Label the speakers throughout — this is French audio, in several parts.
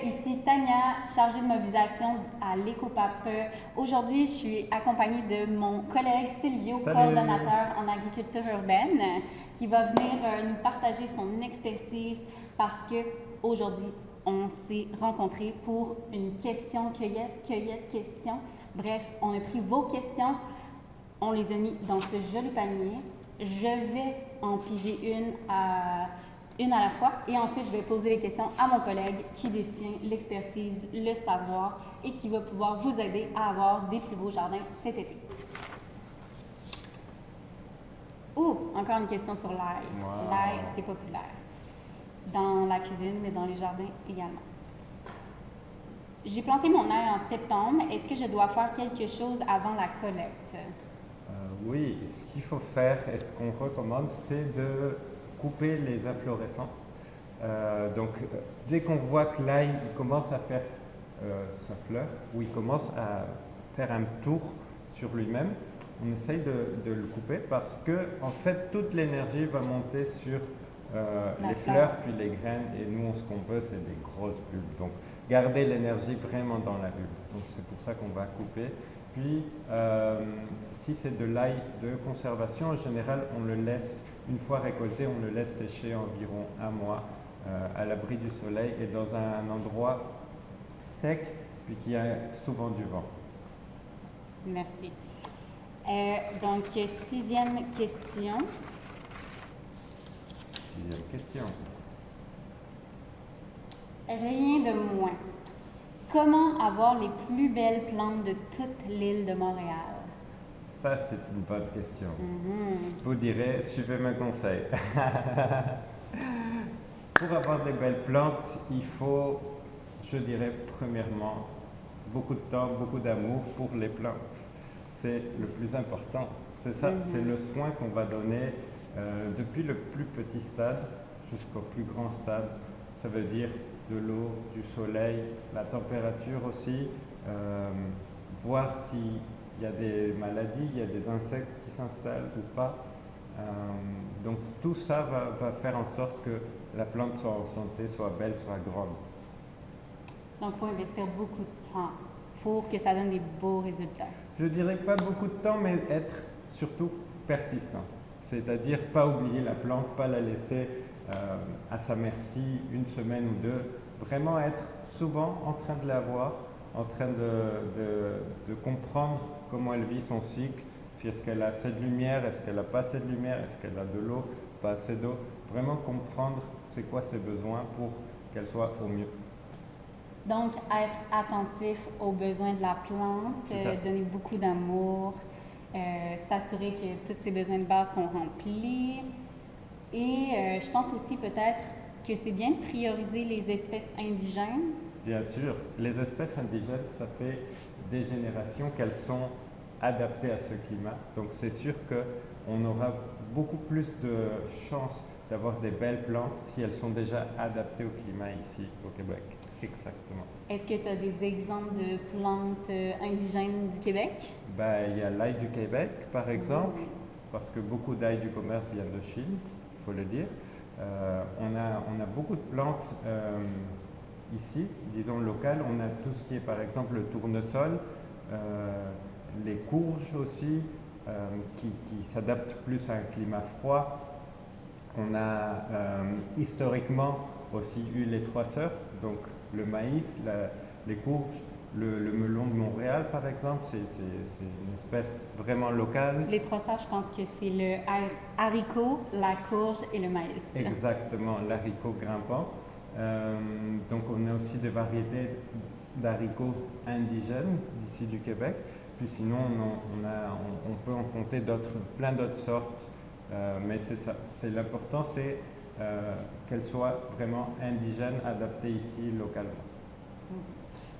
Speaker 1: ici Tania, chargée de mobilisation à l'EcoPAP. Aujourd'hui, je suis accompagnée de mon collègue Silvio, coordonnateur en agriculture urbaine, qui va venir nous partager son expertise parce qu'aujourd'hui, on s'est rencontrés pour une question cueillette question. Bref, on a pris vos questions, on les a mis dans ce joli panier. Je vais en piger une à la fois et ensuite je vais poser les questions à mon collègue qui détient l'expertise, le savoir et qui va pouvoir vous aider à avoir des plus beaux jardins cet été. Encore une question sur l'ail.
Speaker 2: Wow.
Speaker 1: L'ail, c'est populaire dans la cuisine, mais dans les jardins également. J'ai planté mon ail en septembre. Est-ce que je dois faire quelque chose avant la collecte?
Speaker 2: Oui, ce qu'il faut faire et ce qu'on recommande, c'est de couper les inflorescences. Dès qu'on voit que l'ail commence à faire sa fleur, ou il commence à faire un tour sur lui-même, on essaye de le couper parce que en fait toute l'énergie va monter sur les fleurs puis les graines, et nous ce qu'on veut c'est des grosses bulbes. Donc garder l'énergie vraiment dans la bulbe. Donc c'est pour ça qu'on va couper. Puis si c'est de l'ail de conservation, en général on le laisse, une fois récolté, on le laisse sécher environ un mois à l'abri du soleil et dans un endroit sec puis qui a souvent du vent.
Speaker 1: Merci. Donc, sixième question. Rien de moins. Comment avoir les plus belles plantes de toute l'île de Montréal?
Speaker 2: Ça, c'est une bonne question. Vous direz, suivez mes conseils. Pour avoir des belles plantes, il faut, je dirais, premièrement, beaucoup de temps, beaucoup d'amour pour les plantes. C'est le plus important. C'est ça, c'est le soin qu'on va donner depuis le plus petit stade jusqu'au plus grand stade. Ça veut dire de l'eau, du soleil, la température aussi, voir s'il y a des maladies, il y a des insectes qui s'installent ou pas. Donc tout ça va faire en sorte que la plante soit en santé, soit belle, soit grande.
Speaker 1: Donc il faut investir beaucoup de temps pour que ça donne des beaux résultats.
Speaker 2: Je dirais pas beaucoup de temps, mais être surtout persistant. C'est-à-dire pas oublier la plante, pas la laisser à sa merci une semaine ou deux. Vraiment être souvent en train de la voir, en train de comprendre comment elle vit son cycle. Est-ce qu'elle a assez de lumière, est-ce qu'elle n'a pas assez de lumière, est-ce qu'elle a de l'eau, pas assez d'eau. Vraiment comprendre c'est quoi ses besoins pour qu'elle soit au mieux.
Speaker 1: Donc, être attentif aux besoins de la plante, donner beaucoup d'amour, s'assurer que tous ses besoins de base sont remplis. Et je pense aussi peut-être que c'est bien de prioriser les espèces indigènes.
Speaker 2: Bien sûr, les espèces indigènes, ça fait des générations qu'elles sont adaptées à ce climat. Donc c'est sûr qu'on aura beaucoup plus de chances d'avoir des belles plantes si elles sont déjà adaptées au climat ici au Québec. Exactement.
Speaker 1: Est-ce que tu as des exemples de plantes indigènes du Québec?
Speaker 2: Il y a l'ail du Québec, par exemple, parce que beaucoup d'ail du commerce viennent de Chine, il faut le dire. On a beaucoup de plantes ici, disons locales. On a tout ce qui est, par exemple, le tournesol, les courges aussi, qui s'adaptent plus à un climat froid. On a historiquement aussi eu les trois sœurs, donc le maïs, les courges, le melon de Montréal par exemple, c'est une espèce vraiment locale.
Speaker 1: Les trois sœurs, je pense que c'est le haricot, la courge et le maïs.
Speaker 2: Exactement, l'haricot grimpant. Donc on a aussi des variétés d'haricots indigènes d'ici du Québec. Puis sinon on peut en compter plein d'autres sortes. Mais c'est ça, l'important c'est qu'elle soit vraiment indigène, adaptée ici localement.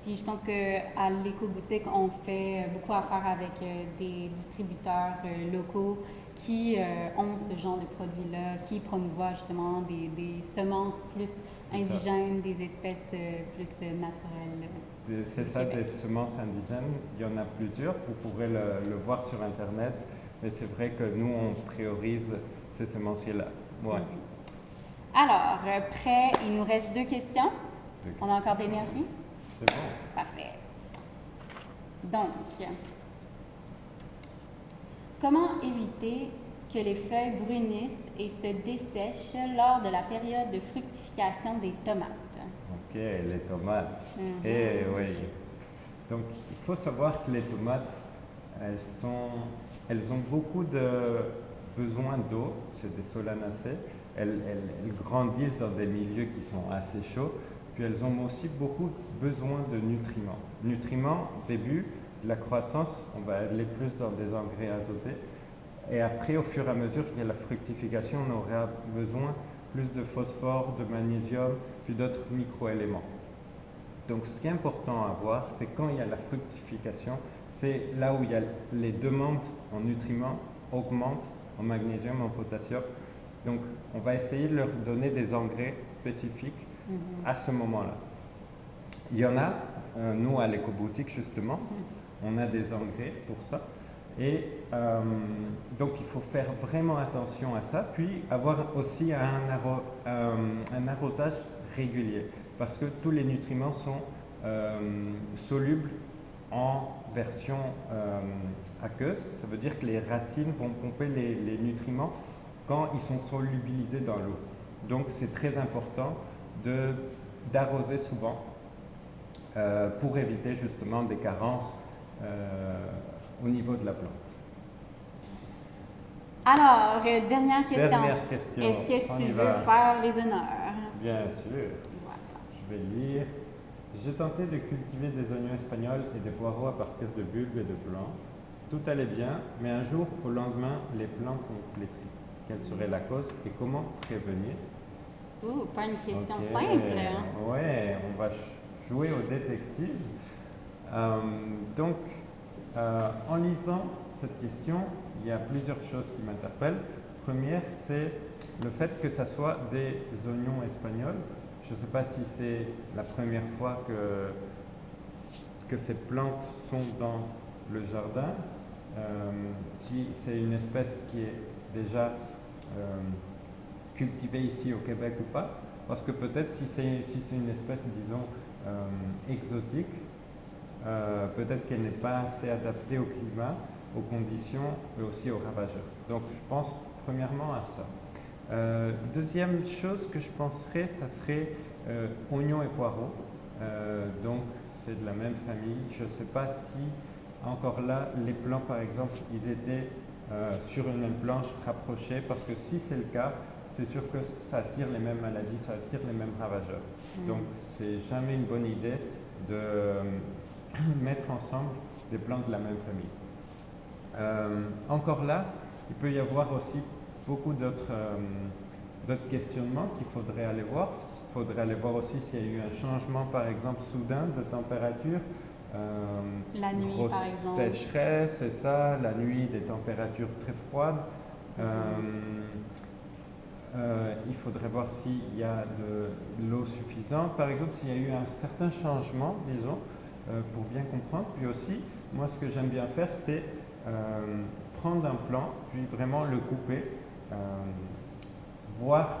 Speaker 1: Puis je pense qu'à l'éco-boutique, on fait beaucoup affaire avec des distributeurs locaux qui ont ce genre de produits-là, qui promouvoient justement des semences plus indigènes, des espèces plus naturelles.
Speaker 2: C'est ça, Québec. Des semences indigènes, il y en a plusieurs, vous pourrez le voir sur Internet, mais c'est vrai que nous, on priorise ces semenciers-là. Ouais.
Speaker 1: Alors, prêt, il nous reste 2 questions. On a encore de l'énergie?
Speaker 2: C'est bon.
Speaker 1: Parfait. Donc, comment éviter que les feuilles brunissent et se dessèchent lors de la période de fructification des tomates?
Speaker 2: Ok, les tomates.
Speaker 1: Mhm.
Speaker 2: Eh oui. Donc, il faut savoir que les tomates, elles ont beaucoup de besoin d'eau, c'est des solanacées. Elles grandissent dans des milieux qui sont assez chauds, puis elles ont aussi beaucoup besoin de nutriments. Nutriments, au début de la croissance, on va aller plus dans des engrais azotés, et après, au fur et à mesure qu'il y a la fructification, on aura besoin plus de phosphore, de magnésium, puis d'autres microéléments. Donc ce qui est important à voir, c'est quand il y a la fructification, c'est là où il y a les demandes en nutriments augmentent, en magnésium, en potassium. Donc on va essayer de leur donner des engrais spécifiques à ce moment-là. Il y en a, nous à l'éco-boutique justement, on a des engrais pour ça. Et donc il faut faire vraiment attention à ça, puis avoir aussi un arrosage régulier, parce que tous les nutriments sont solubles en version aqueuse. Ça veut dire que les racines vont pomper les nutriments quand ils sont solubilisés dans l'eau. Donc c'est très important d'arroser souvent pour éviter justement des carences au niveau de la plante.
Speaker 1: Alors, dernière question.
Speaker 2: Dernière question.
Speaker 1: Est-ce que
Speaker 2: On
Speaker 1: tu
Speaker 2: y
Speaker 1: veux
Speaker 2: va.
Speaker 1: faire les honneurs?
Speaker 2: Bien sûr.
Speaker 1: Voilà.
Speaker 2: Je vais lire. J'ai tenté de cultiver des oignons espagnols et des poireaux à partir de bulbes et de plants. Tout allait bien, mais un jour, au lendemain, les plantes ont flétri. Quelle serait la cause et comment prévenir?
Speaker 1: Ouh, pas une question
Speaker 2: Ok.
Speaker 1: simple.
Speaker 2: Ouais, on va jouer au détective. Donc, en lisant cette question, il y a plusieurs choses qui m'interpellent. Première, c'est le fait que ça soit des oignons espagnols. Je ne sais pas si c'est la première fois que ces plantes sont dans le jardin, si c'est une espèce qui est déjà cultivée ici au Québec ou pas, parce que peut-être si c'est une espèce, disons, exotique, peut-être qu'elle n'est pas assez adaptée au climat, aux conditions et aussi aux ravageurs. Donc je pense premièrement à ça. Deuxième chose que je penserais, ça serait oignons et poireaux. Donc c'est de la même famille. Je ne sais pas si encore là, les plants par exemple, ils étaient sur une même planche rapprochée, parce que si c'est le cas, c'est sûr que ça attire les mêmes maladies, ça attire les mêmes ravageurs. Donc c'est jamais une bonne idée de mettre ensemble des plantes de la même famille. Encore là, il peut y avoir aussi beaucoup d'autres questionnements qu'il faudrait aller voir. Il faudrait aller voir aussi s'il y a eu un changement, par exemple, soudain de température.
Speaker 1: La nuit,
Speaker 2: grosse
Speaker 1: par exemple.
Speaker 2: Sécheresse, c'est ça, la nuit, des températures très froides. Il faudrait voir s'il y a de l'eau suffisante, par exemple, s'il y a eu un certain changement, disons, pour bien comprendre. Puis aussi, moi, ce que j'aime bien faire, c'est prendre un plant, puis vraiment le couper, voir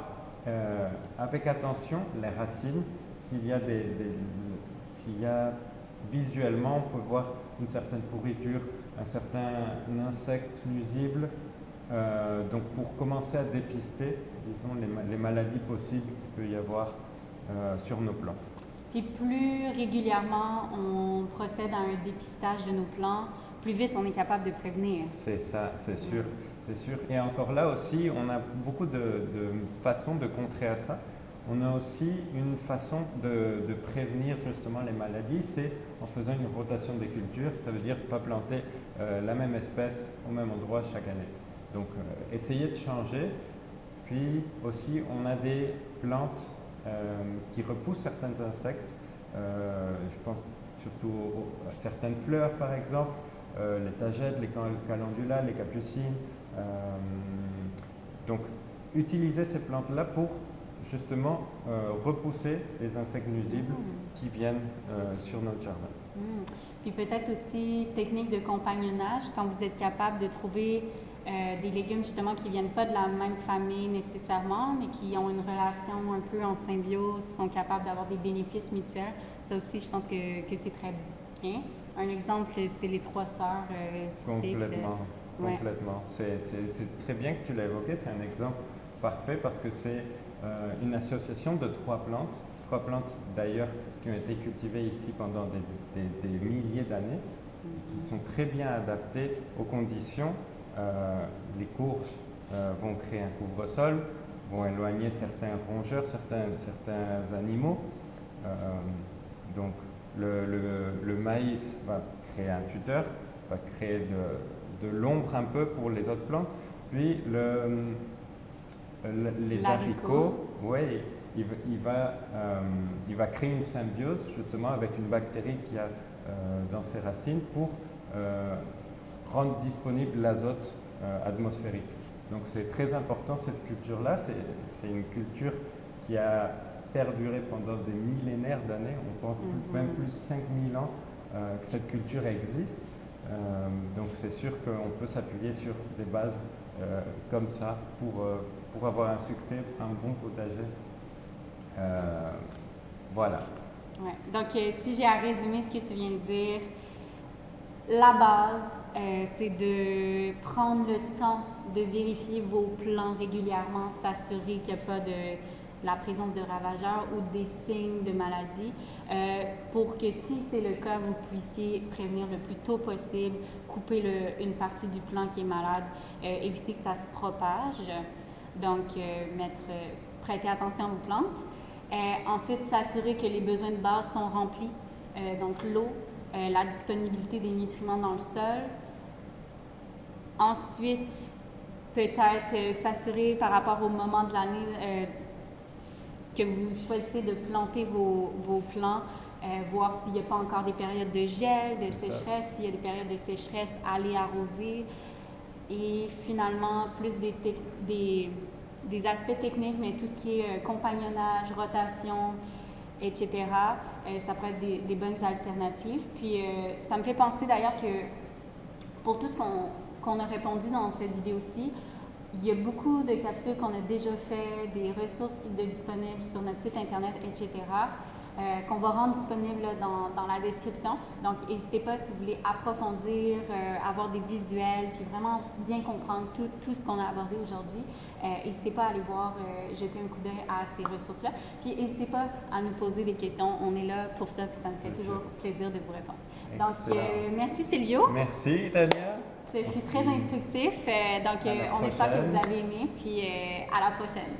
Speaker 2: avec attention les racines, s'il y a visuellement, on peut voir une certaine pourriture, un certain insecte nuisible. Donc pour commencer à dépister, disons, les maladies possibles qu'il peut y avoir sur nos plants.
Speaker 1: Puis plus régulièrement on procède à un dépistage de nos plants, plus vite on est capable de prévenir.
Speaker 2: C'est ça, c'est sûr, c'est sûr. Et encore là aussi, on a beaucoup de façons de contrer à ça. On a aussi une façon de prévenir justement les maladies, c'est en faisant une rotation des cultures. Ça veut dire pas planter la même espèce au même endroit chaque année. Donc essayer de changer. Puis aussi, on a des plantes qui repoussent certains insectes. Je pense surtout à certaines fleurs, par exemple, les tagettes, les calendulas, les capucines. Donc, utiliser ces plantes-là pour justement repousser les insectes nuisibles qui viennent sur notre jardin.
Speaker 1: Puis peut-être aussi technique de compagnonnage, quand vous êtes capable de trouver des légumes justement qui ne viennent pas de la même famille nécessairement, mais qui ont une relation un peu en symbiose, qui sont capables d'avoir des bénéfices mutuels. Ça aussi, je pense que c'est très bien. Un exemple, c'est les 3 sœurs typiques.
Speaker 2: Complètement. C'est très bien que tu l'as évoqué, c'est un exemple parfait parce que c'est une association de 3 plantes d'ailleurs qui ont été cultivées ici pendant des milliers d'années, qui sont très bien adaptées aux conditions. Les courges vont créer un couvre-sol, vont éloigner certains rongeurs, certains animaux. Donc le maïs va créer un tuteur, va créer de l'ombre un peu pour les autres plantes. Puis les haricots, ouais, il va créer une symbiose justement avec une bactérie qu'il y a dans ses racines pour rendre disponible l'azote atmosphérique. Donc c'est très important cette culture-là, c'est une culture qui a perduré pendant des millénaires d'années, on pense même plus de 5000 ans que cette culture existe. Donc c'est sûr qu'on peut s'appuyer sur des bases comme ça pour avoir un succès, un bon potager. Voilà.
Speaker 1: Ouais. Donc si j'ai à résumer ce que tu viens de dire, la base, c'est de prendre le temps de vérifier vos plants régulièrement, s'assurer qu'il n'y a pas de la présence de ravageurs ou des signes de maladie, pour que si c'est le cas, vous puissiez prévenir le plus tôt possible, couper une partie du plant qui est malade, éviter que ça se propage. Donc, prêter attention à vos plantes. Ensuite, s'assurer que les besoins de base sont remplis, donc l'eau, la disponibilité des nutriments dans le sol. Ensuite, peut-être s'assurer par rapport au moment de l'année que vous choisissez de planter vos plants, voir s'il n'y a pas encore des périodes de gel, de sécheresse. S'il y a des périodes de sécheresse, aller arroser. Et finalement, plus des aspects techniques, mais tout ce qui est compagnonnage, rotation, etc. Ça pourrait être des bonnes alternatives. Puis ça me fait penser d'ailleurs que pour tout ce qu'on a répondu dans cette vidéo-ci, il y a beaucoup de capsules qu'on a déjà fait, des ressources disponibles sur notre site internet, etc., qu'on va rendre disponibles là, dans la description. Donc, n'hésitez pas si vous voulez approfondir, avoir des visuels, puis vraiment bien comprendre tout ce qu'on a abordé aujourd'hui. N'hésitez pas à aller voir, jeter un coup d'œil à ces ressources-là. Puis, n'hésitez pas à nous poser des questions. On est là pour ça, puis ça me fait toujours plaisir de vous répondre. Donc, merci Silvio.
Speaker 2: Merci Tania.
Speaker 1: Ce fut très instructif. Donc, on espère que vous avez aimé. Puis, à la prochaine.